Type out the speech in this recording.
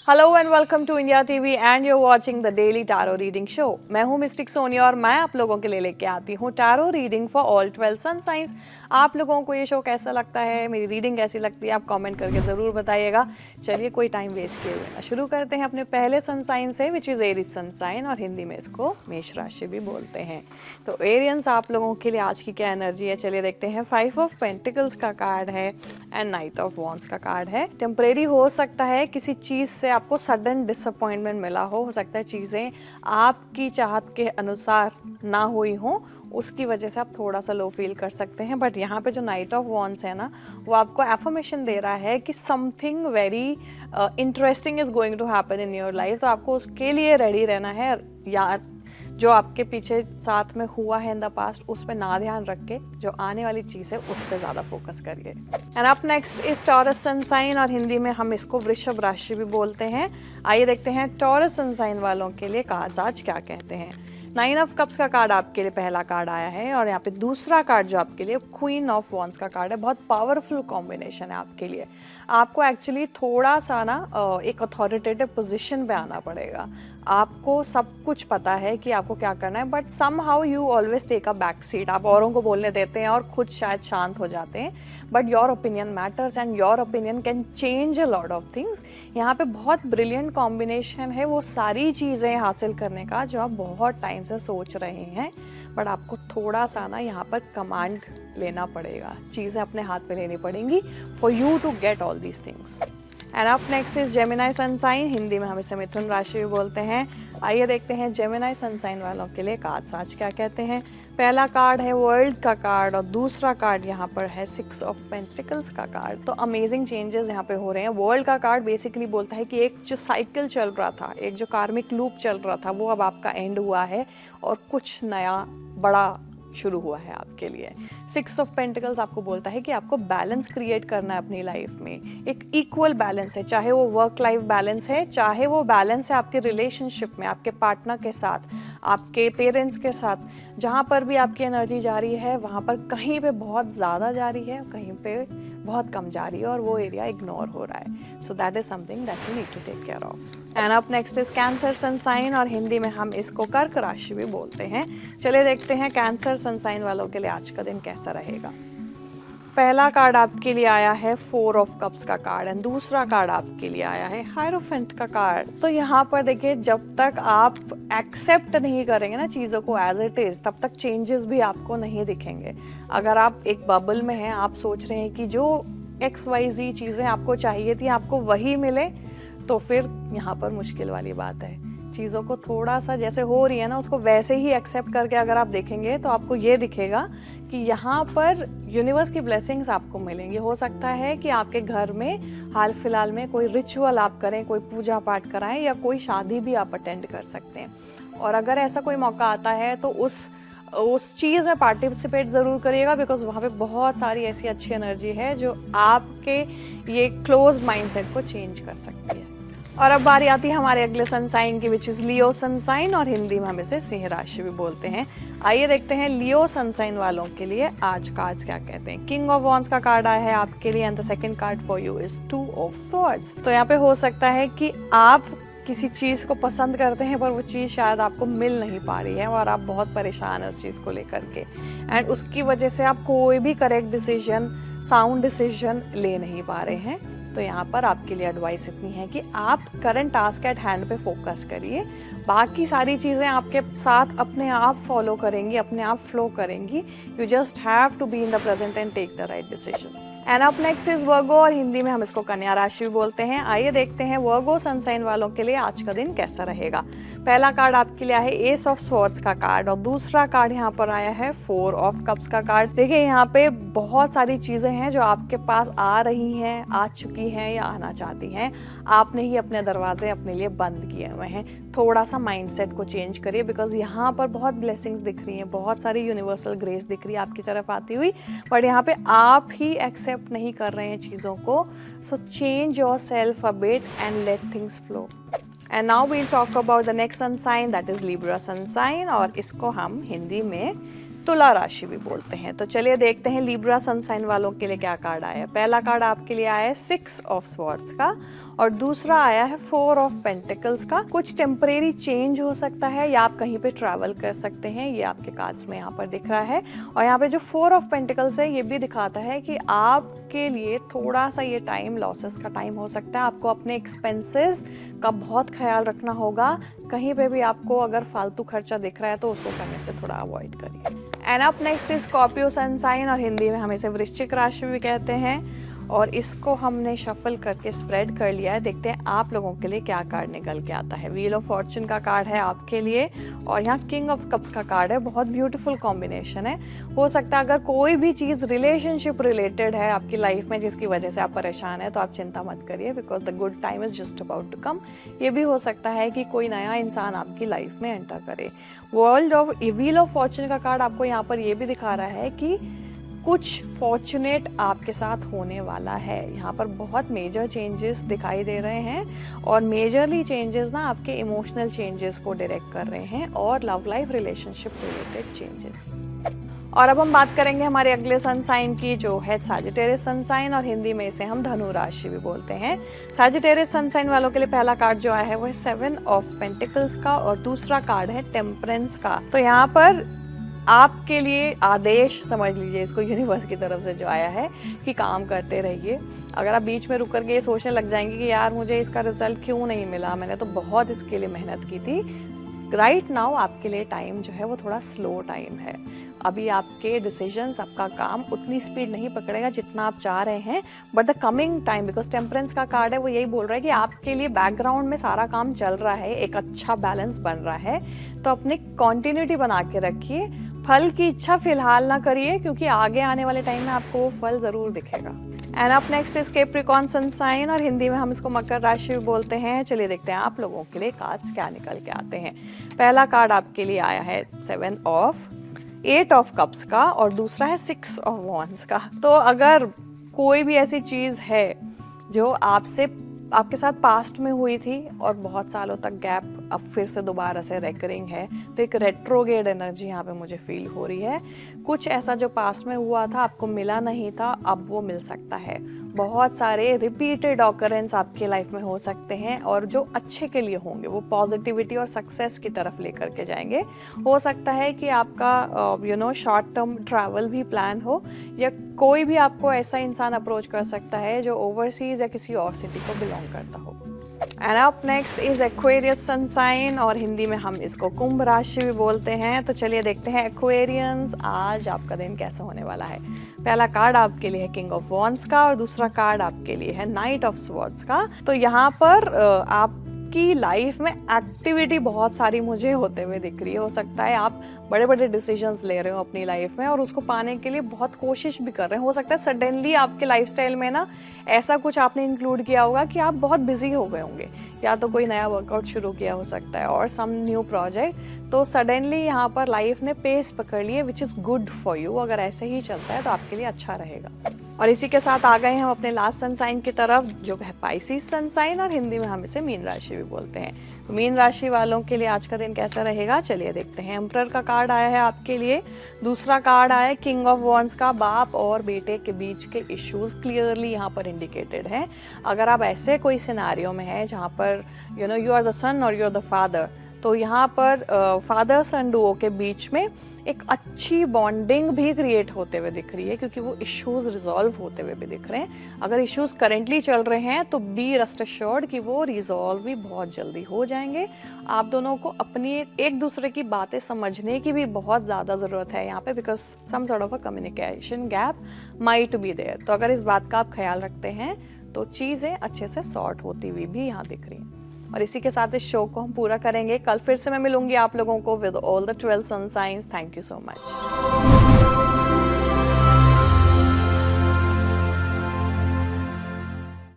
Hello and welcome to India TV and you watching the daily tarot reading show. मैं हूं mistake Sonia और मैं आप लोगों के लिए लेके आती हूं tarot reading for all 12 sun signs. आप लोगों को ये शो कैसा लगता है, मेरी रीडिंग कैसी लगती है, आप कमेंट करके ज़रूर बताइएगा। चलिए कोई टाइम वेस्ट किए बिना शुरू करते हैं अपने पहले सन साइन से, which is Aries sun sign और हिंदी में इसको मेष राशि भी बोलते हैं। तो एरियंस आप लोगों के लिए आज की क्या एनर्जी है, चलिए देखते हैं। 5 ऑफ पेंटिकल्स का कार्ड है एंड नाइट ऑफ वॉन्ड्स का कार्ड है। टेम्परेरी हो सकता है, किसी चीज़ से आपको सडन डिसअपॉइंटमेंट मिला हो सकता है चीज़ें आपकी चाहत के अनुसार ना हुई हो, उसकी वजह से आप थोड़ा सा लो फील कर सकते हैं। बट यहाँ पे जो नाइट ऑफ वॉन्ड्स है ना, वो आपको एफर्मेशन दे रहा है कि something very interesting is going to happen in your life. तो आपको उसके लिए रेडी रहना है। या जो आपके पीछे साथ में हुआ है इन द पास्ट, उस पर ना ध्यान रख के जो आने वाली चीज़ है उस पर ज़्यादा फोकस करिए। And up next is Taurus sun sign और हिंदी में हम इसको वृषभ राशि भी बोलते हैं। आइए देखते हैं टॉरस सन साइन वालों के लिए कार्ड्स आज क्या कहते हैं। 9 ऑफ कप्स का कार्ड आपके लिए पहला कार्ड आया है और यहाँ पे दूसरा कार्ड जो आपके लिए क्वीन ऑफ वॉन्ड्स का कार्ड है। बहुत पावरफुल कॉम्बिनेशन है आपके लिए। आपको एक्चुअली थोड़ा सा ना एक अथॉरिटेटिव पोजीशन पे आना पड़ेगा। आपको सब कुछ पता है कि आपको क्या करना है, but somehow you always take a back seat. आप औरों को बोलने देते हैं और खुद शायद शांत हो जाते हैं, but your opinion matters and your opinion can change a lot of things. यहाँ पे बहुत ब्रिलियंट कॉम्बिनेशन है वो सारी चीज़ें हासिल करने का जो आप बहुत टाइम से सोच रहे हैं, बट आपको थोड़ा सा ना यहाँ पर कमांड लेना पड़ेगा, चीज़ें अपने हाथ में लेनी पड़ेंगी for you to get all these things. And up next is Gemini sun sign, Hindi में हम इसे मिथुन राशि भी बोलते हैं। आइए देखते हैं जेमिनी सन साइन वालों के लिए कार्ड्स आज क्या कहते हैं। पहला कार्ड है वर्ल्ड का कार्ड और दूसरा कार्ड यहाँ पर है 6 ऑफ पेंटिकल्स का कार्ड। तो अमेजिंग चेंजेस यहाँ पे हो रहे हैं। वर्ल्ड का कार्ड बेसिकली बोलता है कि एक जो साइकिल चल रहा था, एक जो कार्मिक लूप चल रहा था, वो अब आपका एंड हुआ है और कुछ नया बड़ा शुरू हुआ है आपके लिए। 6 ऑफ पेंटिकल्स आपको बोलता है कि आपको बैलेंस क्रिएट करना है अपनी लाइफ में। एक इक्वल बैलेंस है, चाहे वो वर्क लाइफ बैलेंस है, चाहे वो बैलेंस है आपके रिलेशनशिप में, आपके पार्टनर के साथ, आपके पेरेंट्स के साथ। जहाँ पर भी आपकी एनर्जी जा रही है वहाँ पर कहीं पे बहुत ज़्यादा जा रही है, कहीं पे बहुत कम जा रही है और वो एरिया इग्नोर हो रहा है। So that is something that you need to take care of. And up next is Cancer sun sign और हिंदी में हम इसको कर्क राशि भी बोलते हैं। चलिए देखते हैं कैंसर सन साइन वालों के लिए आज का दिन कैसा रहेगा। पहला कार्ड आपके लिए आया है 4 ऑफ कप्स का कार्ड एंड दूसरा कार्ड आपके लिए आया है हायरोफेंट का कार्ड। तो यहाँ पर देखिए, जब तक आप एक्सेप्ट नहीं करेंगे ना चीज़ों को एज इट इज़, तब तक चेंजेस भी आपको नहीं दिखेंगे। अगर आप एक बबल में हैं, आप सोच रहे हैं कि जो XYZ चीज़ें आपको चाहिए थी आपको वही मिले, तो फिर यहाँ पर मुश्किल वाली बात है। चीज़ों को थोड़ा सा जैसे हो रही है ना, उसको वैसे ही एक्सेप्ट करके अगर आप देखेंगे तो आपको ये दिखेगा कि यहाँ पर यूनिवर्स की ब्लेसिंग्स आपको मिलेंगी। हो सकता है कि आपके घर में हाल फिलहाल में कोई रिचुअल आप करें, कोई पूजा पाठ कराएं या कोई शादी भी आप अटेंड कर सकते हैं। और अगर ऐसा कोई मौका आता है तो उस चीज़ में पार्टिसिपेट ज़रूर करिएगा, बिकॉज वहाँ पे बहुत सारी ऐसी अच्छी एनर्जी है जो आपके ये क्लोज माइंडसेट को चेंज कर सकती है। और अब बारी आती है हमारे अगले सन साइन की, which is Leo sun sign और हिंदी में हम इसे सिंह राशि भी बोलते हैं। आइए देखते हैं लियो सन साइन वालों के लिए आज कार्ड्स क्या कहते हैं। किंग ऑफ वॉन्ड्स का कार्ड आया है आपके लिए and the second card for you is 2 of swords. तो यहाँ पे हो सकता है कि आप किसी चीज़ को पसंद करते हैं पर वो चीज़ शायद आपको मिल नहीं पा रही है और आप बहुत परेशान हैं उस चीज़ को लेकर के, एंड उसकी वजह से आप कोई भी करेक्ट डिसीजन, साउंड डिसीजन ले नहीं पा रहे हैं। तो यहाँ पर आपके लिए एडवाइस इतनी है कि आप करंट टास्क एट हैंड पे फोकस करिए। बाकी सारी चीज़ें आपके साथ अपने आप फॉलो करेंगी, अपने आप फ्लो करेंगी। You just have to be in the present and take the right decision. And up next is Virgo और हिंदी में हम इसको कन्या राशि भी बोलते हैं। आइए देखते हैं वर्गो सन साइन वालों के लिए आज का दिन कैसा रहेगा। पहला कार्ड आपके लिए है एस ऑफ स्वॉर्ड्स का कार्ड और दूसरा कार्ड यहाँ पर आया है 4 ऑफ कप्स का कार्ड। देखिए, यहाँ पे बहुत सारी चीज़ें हैं जो आपके पास आ रही हैं, आ चुकी हैं या आना चाहती हैं। आपने ही अपने दरवाजे अपने लिए बंद किए हुए हैं। थोड़ा सा माइंडसेट को चेंज करिए, बिकॉज यहाँ पर बहुत ब्लेसिंग्स दिख रही हैं, बहुत सारी यूनिवर्सल ग्रेस दिख रही है आपकी तरफ आती हुई, बट यहाँ पे आप ही एक्सेप्ट नहीं कर रहे हैं चीज़ों को। So change yourself a bit and let things flow. And now we'll talk about the next sun sign, that is Libra sun sign और इसको हम हिंदी में तुला राशि भी बोलते हैं। तो चलिए देखते हैं लिब्रा सन साइन वालों के लिए क्या कार्ड आया है। पहला कार्ड आपके लिए आया है 6 ऑफ स्वॉर्ड्स का और दूसरा आया है 4 ऑफ पेंटिकल्स का। कुछ टेम्परेरी चेंज हो सकता है या आप कहीं पे ट्रैवल कर सकते हैं, ये आपके कार्ड्स में यहाँ पर दिख रहा है। और यहाँ पे जो 4 ऑफ पेंटिकल्स है ये भी दिखाता है कि आपके लिए थोड़ा सा ये टाइम लॉसेस का टाइम हो सकता है। आपको अपने एक्सपेंसेस का बहुत ख्याल रखना होगा। कहीं पे भी आपको अगर फालतू खर्चा दिख रहा है तो उसको करने से थोड़ा अवॉइड करिए। And up next is Scorpio sun sign, और हिंदी में हम इसे वृश्चिक राशि भी कहते हैं। और इसको हमने शफल करके स्प्रेड कर लिया है। देखते हैं आप लोगों के लिए क्या कार्ड निकल के आता है। व्हील ऑफ फॉर्चून का कार्ड है आपके लिए, और यहाँ किंग ऑफ कप्स का कार्ड है। बहुत ब्यूटीफुल कॉम्बिनेशन है। हो सकता है अगर कोई भी चीज़ रिलेशनशिप रिलेटेड है आपकी लाइफ में जिसकी वजह से आप परेशान हैं, तो आप चिंता मत करिए, because the good time is just about to come. ये भी हो सकता है कि कोई नया इंसान आपकी लाइफ में एंटर करे। व्हील ऑफ फॉर्चून का कार्ड आपको यहाँ पर ये भी दिखा रहा है कि कुछ फॉर्चुनेट आपके साथ होने वाला है। यहाँ पर बहुत मेजर चेंजेस दिखाई दे रहे हैं, और मेजरली चेंजेस ना आपके इमोशनल चेंजेस को डायरेक्ट कर रहे हैं और love life relationship related changes. और अब हम बात करेंगे हमारे अगले सन साइन की, जो है सैजिटेरियस सन साइन, और हिंदी में इसे हम धनु राशि भी बोलते हैं। सैजिटेरियस सन साइन वालों के लिए पहला कार्ड जो आया है वो है 7 ऑफ पेंटिकल्स का, और दूसरा कार्ड है टेम्परेंस का। तो यहाँ पर आपके लिए आदेश समझ लीजिए इसको, यूनिवर्स की तरफ से जो आया है कि काम करते रहिए। अगर आप बीच में रुक कर के ये सोचने लग जाएंगे कि यार मुझे इसका रिजल्ट क्यों नहीं मिला, मैंने तो बहुत इसके लिए मेहनत की थी, राइट नाउ आपके लिए टाइम जो है वो थोड़ा स्लो टाइम है। अभी आपके डिसीजंस, आपका काम उतनी स्पीड नहीं पकड़ेगा जितना आप चाह रहे हैं, but the coming time, because temperance का कार्ड है वो यही बोल रहा है कि आपके लिए बैकग्राउंड में सारा काम चल रहा है, एक अच्छा बैलेंस बन रहा है। तो अपनी कॉन्टिन्यूटी बना के रखिए। फल की इच्छा फिलहाल ना करिए, क्योंकि आगे आने वाले टाइम में आपको वो फल जरूर दिखेगा। And up next is Capricorn sun sign, और हिंदी में हम इसको मकर राशि भी बोलते हैं। चलिए देखते हैं आप लोगों के लिए कार्ड्स क्या निकल के आते हैं। पहला कार्ड आपके लिए आया है 8 ऑफ कप्स का, और दूसरा है 6 ऑफ वॉन्ड्स का। तो अगर कोई भी ऐसी चीज़ है जो आपके साथ पास्ट में हुई थी और बहुत सालों तक गैप अब फिर से दोबारा से रेकरिंग है, तो एक रेट्रोगेड एनर्जी यहाँ पे मुझे फील हो रही है। कुछ ऐसा जो पास्ट में हुआ था, आपको मिला नहीं था, अब वो मिल सकता है। बहुत सारे रिपीटेड ऑकरेंस आपके लाइफ में हो सकते हैं, और जो अच्छे के लिए होंगे, वो पॉजिटिविटी और सक्सेस की तरफ लेकर के जाएंगे। हो सकता है कि आपका शॉर्ट टर्म ट्रैवल भी प्लान हो, या कोई भी आपको ऐसा इंसान अप्रोच कर सकता है जो ओवरसीज या किसी और सिटी को बिलोंग करता हो। And up next is Aquarius sun sign, और हिंदी में हम इसको कुंभ राशि भी बोलते हैं। तो चलिए देखते हैं एक्वेरियंस आज आपका दिन कैसा होने वाला है। पहला कार्ड आपके लिए है किंग ऑफ वॉन्ड्स का, और दूसरा कार्ड आपके लिए है नाइट ऑफ स्वॉर्ड्स का। तो यहाँ पर आपकी लाइफ में एक्टिविटी बहुत सारी मुझे होते हुए दिख रही है। हो सकता है आप बड़े बड़े डिसीजंस ले रहे हो अपनी लाइफ में, और उसको पाने के लिए बहुत कोशिश भी कर रहे हैं। हो सकता है सडनली आपके लाइफस्टाइल में ना ऐसा कुछ आपने इंक्लूड किया होगा कि आप बहुत बिजी हो गए होंगे, या तो कोई नया वर्कआउट शुरू किया हो सकता है, और सम न्यू प्रोजेक्ट। तो सडनली यहाँ पर लाइफ ने पेस पकड़ लिए, which is good for you. अगर ऐसे ही चलता है तो आपके लिए अच्छा रहेगा। और इसी के साथ आ गए हम अपने लास्ट सन साइन की तरफ, जो है पाइसिस सन साइन, और हिंदी में हम इसे मीन राशि भी बोलते हैं। तो मीन राशि वालों के लिए आज का दिन कैसा रहेगा, चलिए देखते हैं। एम्परर का कार्ड आया है आपके लिए, दूसरा कार्ड आया है किंग ऑफ वॉन्ड्स का। बाप और बेटे के बीच के इश्यूज क्लियरली यहाँ पर इंडिकेटेड हैं। अगर आप ऐसे कोई सिनेरियो में है जहाँ पर यू आर द सन और यू आर द फादर, तो यहाँ पर फादर सन डुओ के बीच में एक अच्छी बॉन्डिंग भी क्रिएट होते हुए दिख रही है, क्योंकि वो इश्यूज रिजॉल्व होते हुए भी दिख रहे हैं। अगर इश्यूज करेंटली चल रहे हैं तो बी रेस्ट एश्योर्ड कि वो रिजॉल्व भी बहुत जल्दी हो जाएंगे। आप दोनों को अपनी एक दूसरे की बातें समझने की भी बहुत ज़्यादा ज़रूरत है यहाँ पे, because some sort of a communication gap might be there. तो अगर इस बात का आप ख्याल रखते हैं तो चीज़ें अच्छे से सॉर्ट होती हुई भी यहाँ दिख रही हैं। और इसी के साथ इस शो को हम पूरा करेंगे। कल फिर से मैं मिलूंगी आप लोगों को with all the 12 sun signs. Thank you so much.